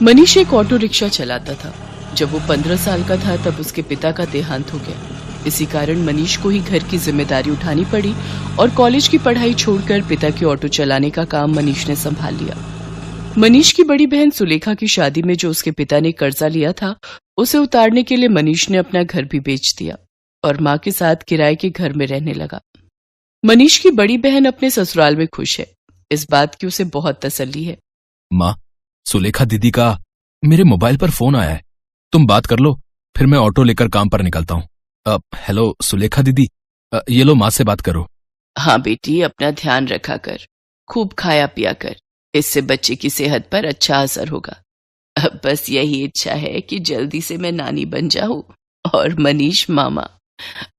मनीष एक auto rickshaw चलाता था। जब वो 15 साल का था तब उसके पिता का देहांत हो गया। इसी कारण मनीष को ही घर की जिम्मेदारी उठानी पड़ी और कॉलेज की पढ़ाई छोड़कर पिता की ऑटो चलाने का काम मनीष ने संभाल लिया। मनीष की बड़ी बहन सुलेखा की शादी में जो उसके पिता ने कर्जा लिया था, उसे उतारने के लिए मनीष ने अपना घर भी बेच दिया और माँ के साथ किराए के घर में रहने लगा। मनीष की बड़ी बहन अपने ससुराल में खुश है। इस बात की उसे बहुत तसल्ली है। माँ, सुलेखा दीदी का मेरे मोबाइल पर फोन आया है, तुम बात कर लो, फिर मैं ऑटो लेकर काम पर निकलता हूँ। हेलो सुलेखा दीदी, ये लो माँ से बात करो। हाँ बेटी, अपना ध्यान रखा कर, खूब खाया पिया कर, इससे बच्चे की सेहत पर अच्छा असर होगा। अब बस यही इच्छा है कि जल्दी से मैं नानी बन जाऊं और मनीष मामा।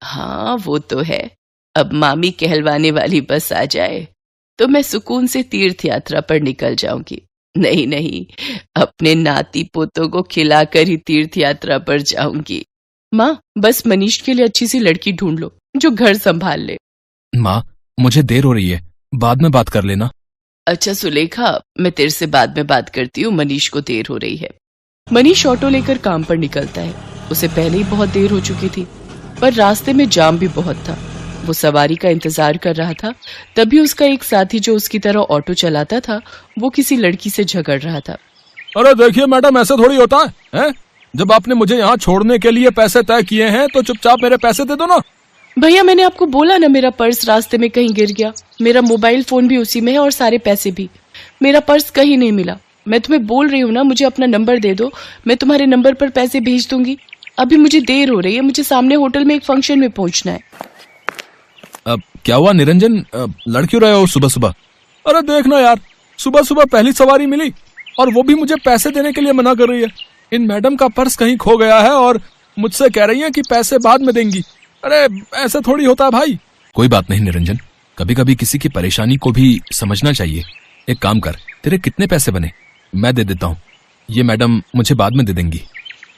हाँ वो तो है, अब मामी कहलवाने वाली बस आ जाए तो मैं सुकून से तीर्थ यात्रा पर निकल जाऊंगी। नहीं नहीं, अपने नाती पोतों को खिलाकर ही तीर्थ यात्रा पर जाऊंगी। माँ, बस मनीष के लिए अच्छी सी लड़की ढूंढ लो जो घर संभाल ले। माँ, मुझे देर हो रही है, बाद में बात कर लेना। अच्छा सुलेखा, मैं तेरे से बाद में बात करती हूँ, मनीष को देर हो रही है। मनीष ऑटो लेकर काम पर निकलता है। उसे पहले ही बहुत देर हो चुकी थी, पर रास्ते में जाम भी बहुत था। वो सवारी का इंतजार कर रहा था, तभी उसका एक साथी जो उसकी तरह ऑटो चलाता था, वो किसी लड़की से झगड़ रहा था। अरे देखिए मैडम, ऐसा थोड़ी होता है? जब आपने मुझे यहाँ छोड़ने के लिए पैसे तय किए हैं तो चुपचाप मेरे पैसे दे दो ना। भैया, मैंने आपको बोला ना, मेरा पर्स रास्ते में कहीं गिर गया। मेरा मोबाइल फोन भी उसी में है और सारे पैसे भी। मेरा पर्स कहीं नहीं मिला। मैं तुम्हें बोल रही हूँ ना, मुझे अपना नंबर दे दो, मैं तुम्हारे नंबर पर पैसे भेज दूंगी। अभी मुझे देर हो रही है, मुझे सामने होटल में एक फंक्शन में पहुंचना है। क्या हुआ निरंजन, लड़ क्यों रहे हो सुबह सुबह? अरे देखना यार, सुबह सुबह पहली सवारी मिली और वो भी मुझे पैसे देने के लिए मना कर रही है। इन मैडम का पर्स कहीं खो गया है और मुझसे कह रही है कि पैसे बाद में देंगी। अरे ऐसा थोड़ी होता है भाई। कोई बात नहीं निरंजन, कभी कभी किसी की परेशानी को भी समझना चाहिए। एक काम कर, तेरे कितने पैसे बने? मैं दे देता हूँ, ये मैडम मुझे बाद में दे देंगी।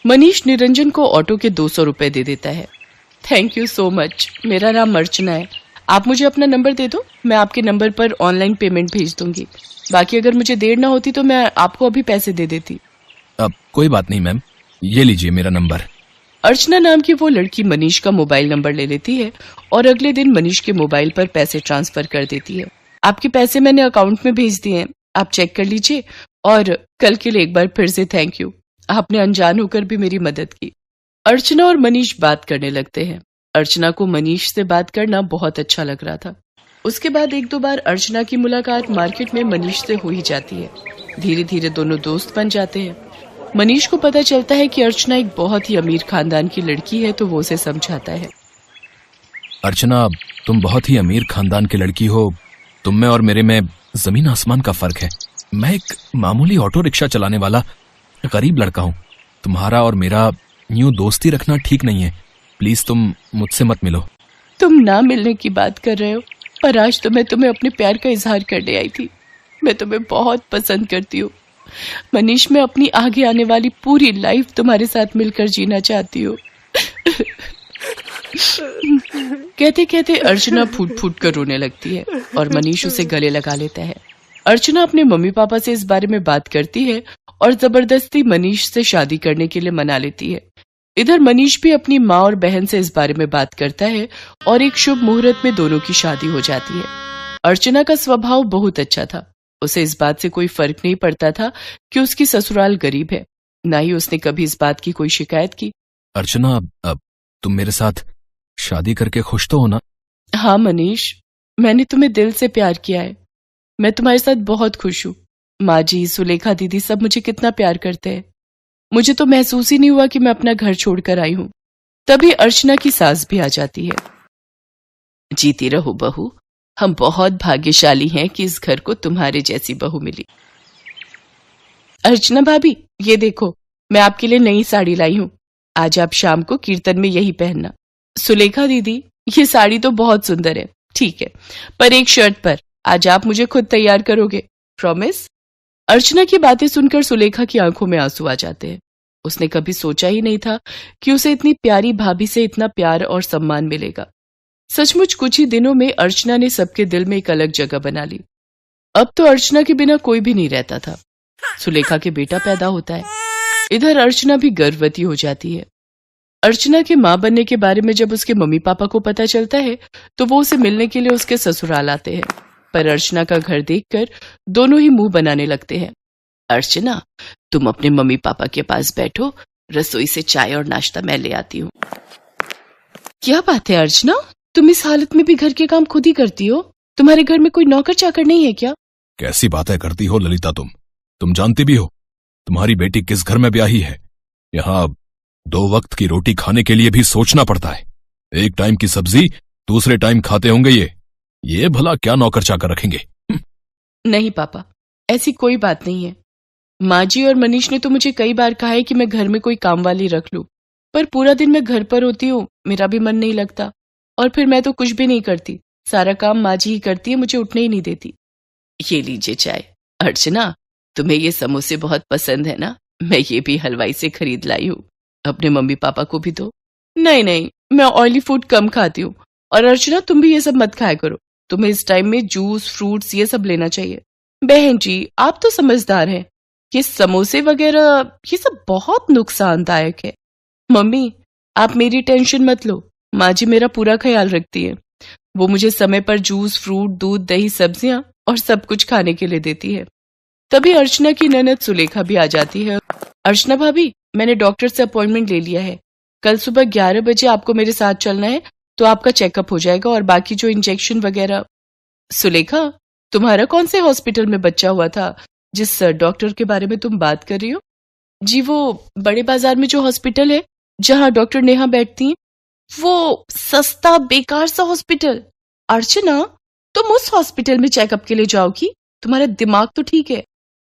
मनीष निरंजन को ऑटो के 200 रुपए दे देता है। थैंक यू सो मच, मेरा नाम अर्चना है। आप मुझे अपना नंबर दे दो, मैं आपके नंबर पर ऑनलाइन पेमेंट भेज दूंगी। बाकी अगर मुझे देर ना होती तो मैं आपको अभी पैसे दे देती। अब कोई बात नहीं मैम, ये लीजिए मेरा नंबर। अर्चना नाम की वो लड़की मनीष का मोबाइल नंबर ले लेती है और अगले दिन मनीष के मोबाइल पर पैसे ट्रांसफर कर देती है। आपके पैसे मैंने अकाउंट में भेज दिए हैं, आप चेक कर लीजिए। और कल के लिए एक बार फिर से थैंक यू, आपने अनजान होकर भी मेरी मदद की। अर्चना और मनीष बात करने लगते हैं। अर्चना को मनीष से बात करना बहुत अच्छा लग रहा था। उसके बाद एक दो बार अर्चना की मुलाकात मार्केट में मनीष से हो ही जाती है। धीरे धीरे दोनों दोस्त बन जाते हैं। मनीष को पता चलता है कि अर्चना एक बहुत ही अमीर खानदान की लड़की है, तो वो उसे समझाता है। अर्चना, तुम बहुत ही अमीर खानदान की लड़की हो, तुम में और मेरे में जमीन आसमान का फर्क है। मैं एक मामूली ऑटो रिक्शा चलाने वाला गरीब लड़का हूँ। तुम्हारा और मेरा यूं दोस्ती रखना ठीक नहीं है, प्लीज तुम मुझसे मत मिलो। तुम ना मिलने की बात कर रहे हो, पर आज तो मैं तुम्हें अपने प्यार का इजहार करने आई थी। मैं तुम्हें बहुत पसंद करती हूँ मनीष। मैं अपनी आगे आने वाली पूरी लाइफ तुम्हारे साथ मिलकर जीना चाहती हूँ। कहते कहते अर्चना फूट फूट कर रोने लगती है और मनीष उसे गले लगा लेता है। अर्चना अपने मम्मी पापा से इस बारे में बात करती है और जबरदस्ती मनीष से शादी करने के लिए मना लेती है। इधर मनीष भी अपनी माँ और बहन से इस बारे में बात करता है और एक शुभ मुहूर्त में दोनों की शादी हो जाती है। अर्चना का स्वभाव बहुत अच्छा था। उसे इस बात से कोई फर्क नहीं पड़ता था कि उसकी ससुराल गरीब है, ना ही उसने कभी इस बात की कोई शिकायत की। अर्चना, तुम मेरे साथ शादी करके खुश तो हो ना? हाँ मनीष, मैंने तुम्हें दिल से प्यार किया है। मैं तुम्हारे साथ बहुत खुश हूँ। माँ जी, सुलेखा दीदी सब मुझे कितना प्यार करते हैं। मुझे तो महसूस ही नहीं हुआ कि मैं अपना घर छोड़कर आई हूँ। तभी अर्चना की सास भी आ जाती है। जीती रहो बहू, हम बहुत भाग्यशाली हैं कि इस घर को तुम्हारे जैसी बहू मिली। अर्चना भाभी, ये देखो, मैं आपके लिए नई साड़ी लाई हूँ। आज आप शाम को कीर्तन में यही पहनना। सुलेखा दीदी, ये साड़ी तो बहुत सुंदर है, ठीक है, पर एक शर्त पर। आज आप मुझे खुद तैयार करोगे, प्रॉमिस? अर्चना की बातें सुनकर सुलेखा की आंखों में आंसू आ जाते हैं। उसने कभी सोचा ही नहीं था कि उसे इतनी प्यारी भाभी से इतना प्यार और सम्मान मिलेगा। सचमुच कुछ ही दिनों में अर्चना ने सबके दिल में एक अलग जगह बना ली। अब तो अर्चना के बिना कोई भी नहीं रहता था। सुलेखा के बेटा पैदा होता है। इधर अर्चना भी गर्भवती हो जाती है। अर्चना के मां बनने के बारे में जब उसके मम्मी पापा को पता चलता है तो वो उसे मिलने के लिए उसके ससुराल आते हैं, पर अर्चना का घर देखकर दोनों ही मुंह बनाने लगते हैं। अर्चना, तुम अपने मम्मी पापा के पास बैठो, रसोई से चाय और नाश्ता मैं ले आती हूँ। क्या बात है अर्चना, तुम इस हालत में भी घर के काम खुद ही करती हो? तुम्हारे घर में कोई नौकर चाकर नहीं है क्या? कैसी बातें करती हो ललिता तुम जानती भी हो तुम्हारी बेटी किस घर में ब्याही है। यहाँ 2 वक्त की रोटी खाने के लिए भी सोचना पड़ता है। एक टाइम की सब्जी दूसरे टाइम खाते होंगे ये भला क्या नौकर चाकर रखेंगे? नहीं पापा, ऐसी कोई बात नहीं है। माँ जी और मनीष ने तो मुझे कई बार कहा है कि मैं घर में कोई काम वाली रख लूं, पर पूरा दिन मैं घर पर होती हूँ, मेरा भी मन नहीं लगता, और फिर मैं तो कुछ भी नहीं करती, सारा काम माँ जी ही करती है, मुझे उठने ही नहीं देती। ये लीजिए चाय। अर्चना, तुम्हें ये समोसे बहुत पसंद है ना? मैं ये भी हलवाई से खरीद लाई हूँ, अपने मम्मी पापा को भी दो। नहीं, मैं ऑयली फूड कम खाती हूँ। और अर्चना, तुम भी ये सब मत खाया करो, तुम्हें इस टाइम में जूस फ्रूट्स ये सब लेना चाहिए। बहन जी, आप तो समझदार हैं, ये समोसे वगैरह ये सब बहुत नुकसानदायक है। मम्मी, आप मेरी टेंशन मत लो, माँ जी मेरा पूरा ख्याल रखती है। वो मुझे समय पर जूस फ्रूट दूध दही सब्जियां और सब कुछ खाने के लिए देती है। तभी अर्चना की ननद सुलेखा भी आ जाती है। अर्चना भाभी, मैंने डॉक्टर से अपॉइंटमेंट ले लिया है, कल सुबह 11 बजे आपको मेरे साथ चलना है, तो आपका चेकअप हो जाएगा और बाकी जो इंजेक्शन वगैरह। सुलेखा, तुम्हारा कौन से हॉस्पिटल में बच्चा हुआ था जिस डॉक्टर के बारे में तुम बात कर रही हो? जी, वो बड़े बाजार में जो हॉस्पिटल है जहां डॉक्टर नेहा बैठती हैं, वो सस्ता बेकार सा हॉस्पिटल। अर्चना, तुम उस हॉस्पिटल में चेकअप के लिए जाओगी? तुम्हारा दिमाग तो ठीक है।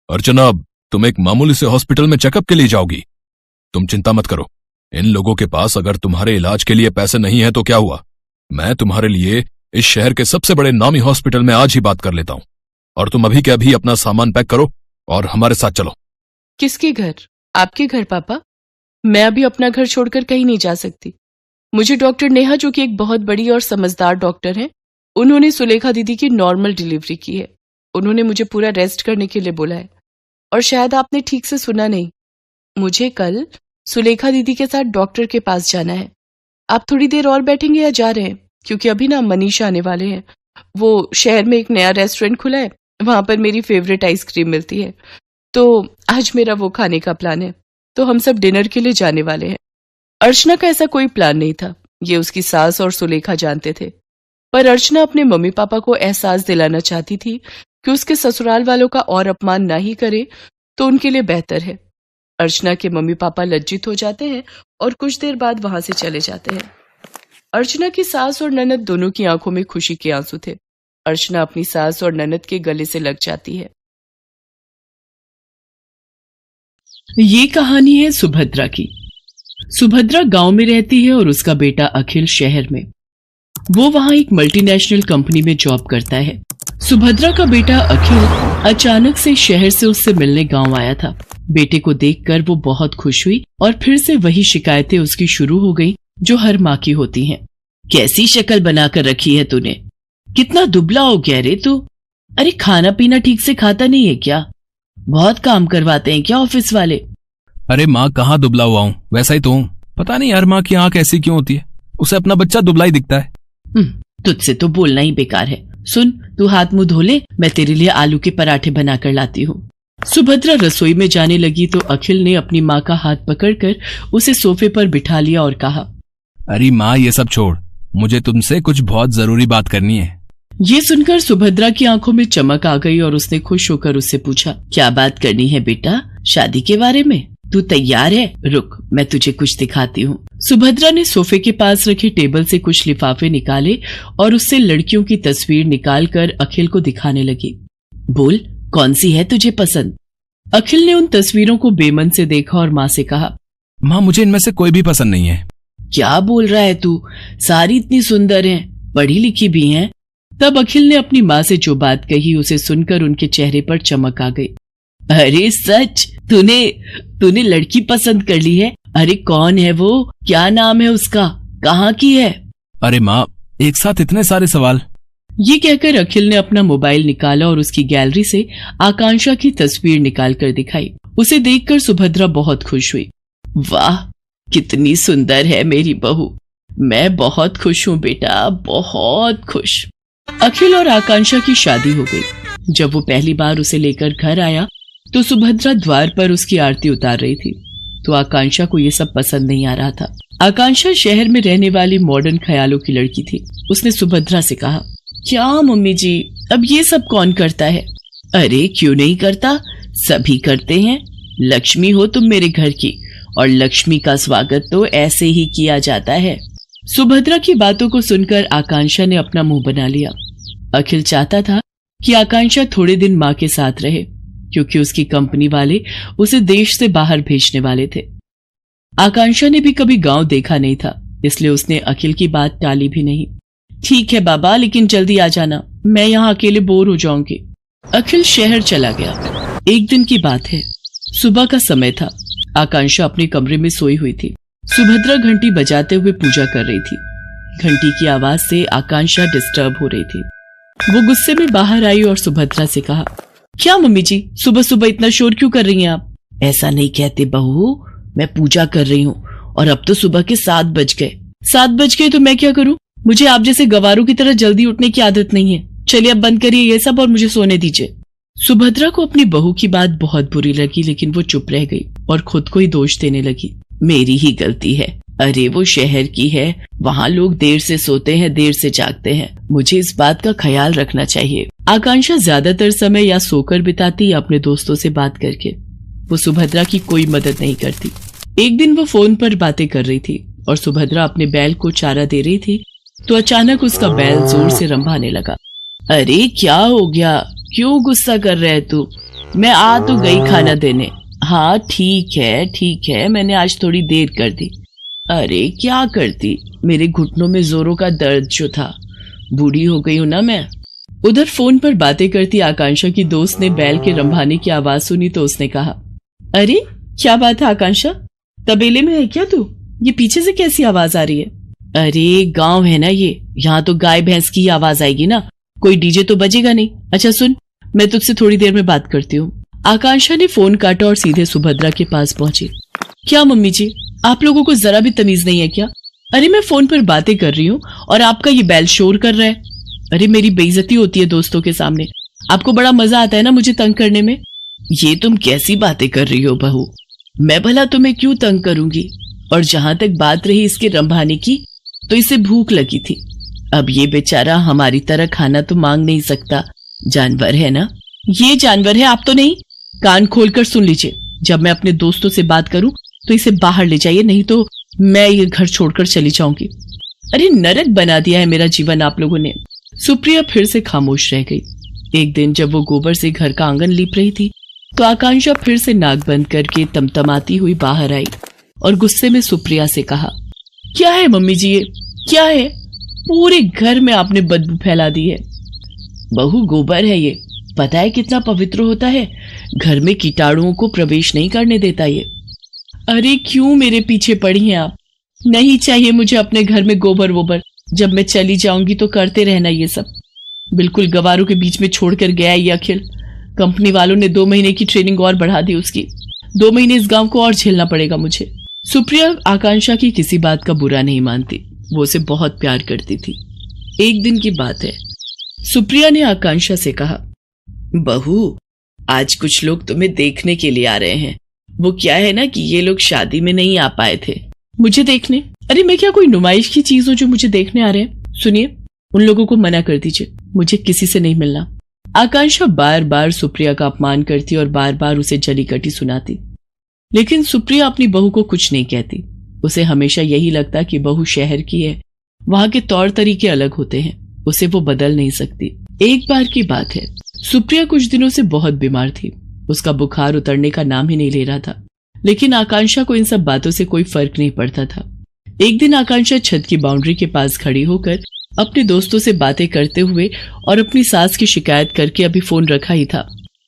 अर्चना, तुम एक मामूली से हॉस्पिटल में चेकअप के लिए जाओगी? तुम चिंता मत करो, इन लोगों के पास अगर तुम्हारे इलाज के लिए पैसे नहीं है तो क्या हुआ, मैं तुम्हारे लिए इस शहर के सबसे बड़े नामी हॉस्पिटल में आज ही बात कर लेता हूं। और तुम अभी के अभी अपना सामान पैक करो और हमारे साथ चलो। किसके घर? आपके घर पापा? मैं अभी अपना घर छोड़कर कहीं नहीं जा सकती। मुझे डॉक्टर नेहा, जो कि एक बहुत बड़ी और समझदार डॉक्टर है, उन्होंने सुलेखा दीदी की नॉर्मल डिलीवरी की है। उन्होंने मुझे पूरा रेस्ट करने के लिए बोला है। और शायद आपने ठीक से सुना नहीं, मुझे कल सुलेखा दीदी के साथ डॉक्टर के पास जाना है। आप थोड़ी देर और बैठेंगे या जा रहे हैं? क्योंकि अभी ना मनीष आने वाले हैं। वो शहर में एक नया रेस्टोरेंट खुला है, वहां पर मेरी फेवरेट आइसक्रीम मिलती है, तो आज मेरा वो खाने का प्लान है, तो हम सब डिनर के लिए जाने वाले हैं। अर्चना का ऐसा कोई प्लान नहीं था, ये उसकी सास और सुलेखा जानते थे, पर अर्चना अपने मम्मी पापा को एहसास दिलाना चाहती थी कि उसके ससुराल वालों का और अपमान ना ही करे तो उनके लिए बेहतर है। अर्चना के मम्मी पापा लज्जित हो जाते हैं और कुछ देर बाद वहां से चले जाते हैं। अर्चना की सास और ननद दोनों की आंखों में खुशी के आंसू थे। अर्चना अपनी सास और ननद के गले से लग जाती है। ये कहानी है सुभद्रा की। सुभद्रा गांव में रहती है और उसका बेटा अखिल शहर में। वो वहां एक मल्टीनेशनल कंपनी में जॉब करता है। सुभद्रा का बेटा अखिल अचानक से शहर से उससे मिलने गांव आया था। बेटे को देखकर वो बहुत खुश हुई और फिर से वही शिकायतें उसकी शुरू हो गई जो हर माँ की होती हैं। कैसी शक्ल बनाकर रखी है तूने, कितना दुबला हो गया रे तू। अरे खाना पीना ठीक से खाता नहीं है क्या? बहुत काम करवाते हैं क्या ऑफिस वाले? अरे माँ, कहाँ दुबला हुआ हूँ, वैसा ही तो हूँ। पता नहीं यार माँ की आंख ऐसी क्यों होती है, उसे अपना बच्चा दुबला ही दिखता है। तुझसे तो बोलना ही बेकार है। सुन, तू हाथ मुंह धो ले, मैं तेरे लिए आलू के पराठे बनाकर लाती हूँ। सुभद्रा रसोई में जाने लगी तो अखिल ने अपनी माँ का हाथ पकड़कर उसे सोफे पर बिठा लिया और कहा, अरे माँ ये सब छोड़, मुझे तुमसे कुछ बहुत जरूरी बात करनी है। ये सुनकर सुभद्रा की आंखों में चमक आ गई और उसने खुश होकर उससे पूछा, क्या बात करनी है बेटा? शादी के बारे में? तू तैयार है? रुक, मैं तुझे कुछ दिखाती हूँ। सुभद्रा ने सोफे के पास रखे टेबल से कुछ लिफाफे निकाले और उससे लड़कियों की तस्वीर निकालकर अखिल को दिखाने लगी। बोल, कौन सी है तुझे पसंद? अखिल ने उन तस्वीरों को बेमन से देखा और माँ से कहा, माँ मुझे इनमें से कोई भी पसंद नहीं है। क्या बोल रहा है तू? सारी इतनी सुंदर हैं, पढ़ी लिखी भी हैं। तब अखिल ने अपनी माँ से जो बात कही उसे सुनकर उनके चेहरे पर चमक आ गई। अरे सच, तूने लड़की पसंद कर ली है? अरे कौन है वो? क्या नाम है उसका? कहाँ की है? अरे माँ, एक साथ इतने सारे सवाल। ये कहकर अखिल ने अपना मोबाइल निकाला और उसकी गैलरी से आकांक्षा की तस्वीर निकाल कर दिखाई। उसे देखकर सुभद्रा बहुत खुश हुई। वाह, कितनी सुंदर है मेरी बहू। मैं बहुत खुश हूँ बेटा, बहुत खुश। अखिल और आकांक्षा की शादी हो गई। जब वो पहली बार उसे लेकर घर आया तो सुभद्रा द्वार पर उसकी आरती उतार रही थी, तो आकांक्षा को ये सब पसंद नहीं आ रहा था। आकांक्षा शहर में रहने वाली मॉडर्न ख्यालों की लड़की थी। उसने सुभद्रा से कहा, क्या मम्मी जी, अब ये सब कौन करता है? अरे क्यों नहीं करता, सभी करते हैं। लक्ष्मी हो तुम मेरे घर की, और लक्ष्मी का स्वागत तो ऐसे ही किया जाता है। सुभद्रा की बातों को सुनकर आकांक्षा ने अपना मुंह बना लिया। अखिल चाहता था कि आकांक्षा थोड़े दिन माँ के साथ रहे, क्योंकि उसकी कंपनी वाले उसे देश से बाहर भेजने वाले थे। आकांक्षा ने भी कभी गांव देखा नहीं था, इसलिए उसने अखिल की बात टाली भी नहीं। ठीक है बाबा, लेकिन जल्दी आ जाना, मैं यहाँ अकेले बोर हो जाऊंगी। अखिल शहर चला गया। एक दिन की बात है, सुबह का समय था। आकांक्षा अपने कमरे में सोई हुई थी। सुभद्रा घंटी बजाते हुए पूजा कर रही थी। घंटी की आवाज से आकांक्षा डिस्टर्ब हो रही थी। वो गुस्से में बाहर आई और सुभद्रा से कहा, क्या मम्मी जी, सुबह सुबह इतना शोर क्यों कर रही हैं आप? ऐसा नहीं कहते बहू, मैं पूजा कर रही हूँ और अब तो सुबह के 7 बज गए। 7 बज गए तो मैं क्या करूँ? मुझे आप जैसे गवारों की तरह जल्दी उठने की आदत नहीं है। चलिए अब बंद करिए ये सब और मुझे सोने दीजिए। सुभद्रा को अपनी बहू की बात बहुत बुरी लगी, लेकिन वो चुप रह गई और खुद को ही दोष देने लगी। मेरी ही गलती है। अरे वो शहर की है, वहाँ लोग देर से सोते हैं, देर से जागते हैं। मुझे इस बात का ख्याल रखना चाहिए। आकांक्षा ज्यादातर समय या सोकर बिताती या अपने दोस्तों से बात करके। वो सुभद्रा की कोई मदद नहीं करती। एक दिन वो फोन पर बातें कर रही थी और सुभद्रा अपने बैल को चारा दे रही थी, तो अचानक उसका बैल जोर से रंभाने लगा। अरे क्या हो गया, क्यों गुस्सा कर रहे है तू? मैं आ तो गई खाना देने। हाँ ठीक है, मैंने आज थोड़ी देर कर दी। अरे क्या करती, मेरे घुटनों में जोरों का दर्द जो था, बूढ़ी हो गई हूं ना मैं। उधर फोन पर बातें करती आकांक्षा की दोस्त ने बैल के रंभाने की आवाज सुनी तो उसने कहा, अरे क्या बात है आकांक्षा, तबेले में है क्या तू? ये पीछे से कैसी आवाज आ रही है? अरे गांव है ना ये, यहाँ तो गाय भैंस की आवाज आएगी ना, कोई डीजे तो बजेगा नहीं। अच्छा सुन, मैं तुझसे थोड़ी देर में बात करती हूँ। आकांक्षा ने फोन काटा और सीधे सुभद्रा के पास पहुंची। क्या मम्मी जी, आप लोगों को जरा भी तमीज नहीं है क्या? अरे मैं फोन पर बातें कर रही हूँ और आपका ये बैल शोर कर रहा है। अरे मेरी बेइज्जती होती है दोस्तों के सामने, आपको बड़ा मजा आता है ना मुझे तंग करने में। ये तुम कैसी बातें कर रही हो बहू, मैं भला तुम्हें क्यों तंग करूंगी? और जहां तक बात रही इसके रंभाने की, तो इसे भूख लगी थी। अब ये बेचारा हमारी तरह खाना तो मांग नहीं सकता, जानवर है ना। ये जानवर है, आप तो नहीं। कान खोलकर सुन लीजिए, जब मैं अपने दोस्तों से बात करूं तो इसे बाहर ले जाइए, नहीं तो मैं ये घर छोड़कर चली जाऊंगी। अरे नरक बना दिया है मेरा जीवन आप लोगों ने। सुप्रिया फिर से खामोश रह गई। एक दिन जब वो गोबर से घर का आंगन लीप रही थी तो आकांक्षा फिर से नाक बंद करके तमतमाती हुई बाहर आई और गुस्से में सुप्रिया से कहा, क्या है मम्मी जी, ये क्या है? पूरे घर में आपने बदबू फैला दी है। बहू गोबर है ये, पता है कितना पवित्र होता है, घर में कीटाणुओं को प्रवेश नहीं करने देता ये। अरे क्यों मेरे पीछे पड़ी हैं आप? नहीं चाहिए मुझे अपने घर में गोबर वोबर, जब मैं चली जाऊंगी तो करते रहना ये सब। बिल्कुल गवारों के बीच में छोड़कर गया ये अखिल। कंपनी वालों ने 2 महीने की ट्रेनिंग और बढ़ा दी उसकी। 2 महीने इस गांव को और झेलना पड़ेगा मुझे। सुप्रिया आकांक्षा की किसी बात का बुरा नहीं मानती, वो उसे बहुत प्यार करती थी। एक दिन की बात है, सुप्रिया ने आकांक्षा से कहा, बहू आज कुछ लोग तुम्हें देखने के लिए आ रहे हैं। वो क्या है ना कि ये लोग शादी में नहीं आ पाए थे। मुझे देखने? अरे मैं क्या कोई नुमाइश की चीज हूँ जो मुझे देखने आ रहे हैं? सुनिए, उन लोगों को मना कर दीजिए, मुझे किसी से नहीं मिलना। आकांक्षा बार बार सुप्रिया का अपमान करती और बार बार उसे जली कटी सुनाती, लेकिन सुप्रिया अपनी बहू को कुछ नहीं कहती। उसे हमेशा यही लगता कि बहू शहर की है, वहां के तौर तरीके अलग होते हैं, उसे वो बदल नहीं सकती। एक बार की बात है, सुप्रिया कुछ दिनों से बहुत बीमार थी। उसका बुखार उतरने का नाम ही नहीं ले रहा था, लेकिन आकांक्षा को इन सब बातों से कोई फर्क नहीं पड़ता था। एक दिन आकांक्षा छत की बाउंड्री के पास खड़ी होकर अपने दोस्तों से बातें करते हुए और अपनी सास की शिकायत करके अभी फोन रखा ही था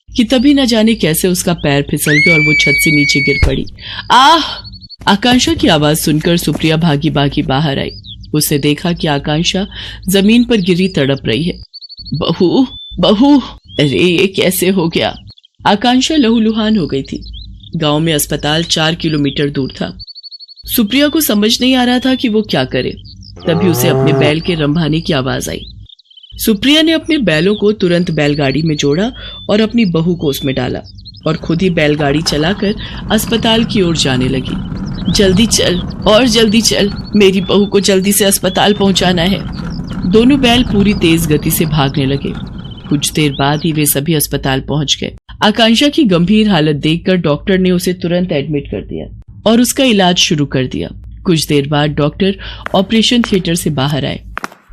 कि तभी न जाने कैसे उसका पैर फिसल गया और वो छत से नीचे गिर पड़ी। आह! आकांक्षा की आवाज सुनकर सुप्रिया भागी भागी बाहर आई। उसने देखा कि आकांक्षा जमीन पर गिरी तड़प रही है। बहू बहू, अरे ये कैसे हो गया? आकांक्षा लहूलुहान हो गई थी। गांव में अस्पताल 4 किलोमीटर दूर था। सुप्रिया को समझ नहीं आ रहा था कि वो क्या करे। तभी उसे अपने बैल के रंभाने की आवाज आई। सुप्रिया ने अपने बैलों को तुरंत बैलगाड़ी में जोड़ा और अपनी बहू को उसमें डाला और खुद ही बैलगाड़ी चलाकर अस्पताल की ओर जाने लगी। जल्दी चल और जल्दी चल, मेरी बहू को जल्दी से अस्पताल पहुंचाना है। दोनों बैल पूरी तेज गति से भागने लगे। कुछ देर बाद ही वे सभी अस्पताल पहुंच गए। आकांक्षा की गंभीर हालत देखकर डॉक्टर ने उसे तुरंत एडमिट कर दिया और उसका इलाज शुरू कर दिया। कुछ देर बाद डॉक्टर ऑपरेशन थिएटर से बाहर आए।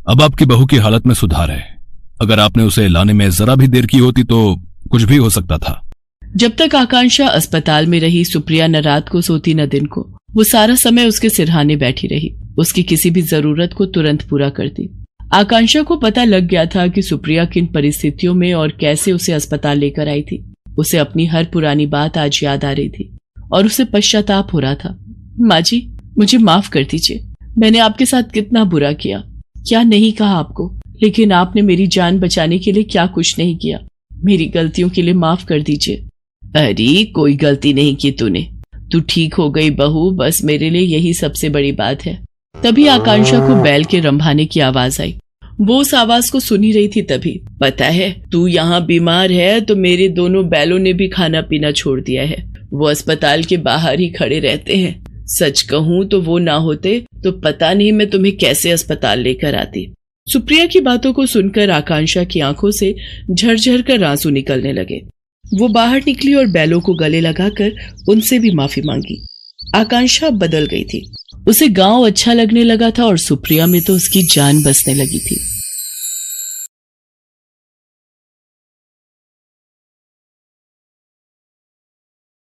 अब आपकी बहू की हालत में सुधार है। अगर आपने उसे लाने में जरा भी देर की होती तो कुछ भी हो सकता था। जब तक आकांक्षा अस्पताल में रही, सुप्रिया न रात को सोती न दिन को। वो सारा समय उसके सिरहाने बैठी रही, उसकी किसी भी जरूरत को तुरंत पूरा करती। आकांक्षा को पता लग गया था कि सुप्रिया किन परिस्थितियों में और कैसे उसे अस्पताल लेकर आई थी। उसे अपनी हर पुरानी बात आज याद आ रही थी और उसे पश्चाताप हो रहा था। माँ जी, मुझे माफ कर दीजिए। मैंने आपके साथ कितना बुरा किया, क्या नहीं कहा आपको, लेकिन आपने मेरी जान बचाने के लिए क्या कुछ नहीं किया। मेरी गलतियों के लिए माफ कर दीजिए। अरे कोई गलती नहीं की तूने, तू ठीक हो गई बहू, बस मेरे लिए यही सबसे बड़ी बात है। तभी आकांक्षा को बैल के रंभाने की आवाज आई। वो उस आवाज को सुनी रही थी। तभी, पता है तू यहाँ बीमार है तो मेरे दोनों बैलों ने भी खाना पीना छोड़ दिया है। वो अस्पताल के बाहर ही खड़े रहते हैं। सच कहूँ तो वो ना होते तो पता नहीं मैं तुम्हें कैसे अस्पताल लेकर आती। सुप्रिया की बातों को सुनकर आकांक्षा की आंखों से झरझर कर आंसू निकलने लगे। वो बाहर निकली और बैलों को गले लगाकर उनसे भी माफी मांगी। आकांक्षा बदल गई थी। उसे गांव अच्छा लगने लगा था और सुप्रिया में तो उसकी जान बसने लगी थी।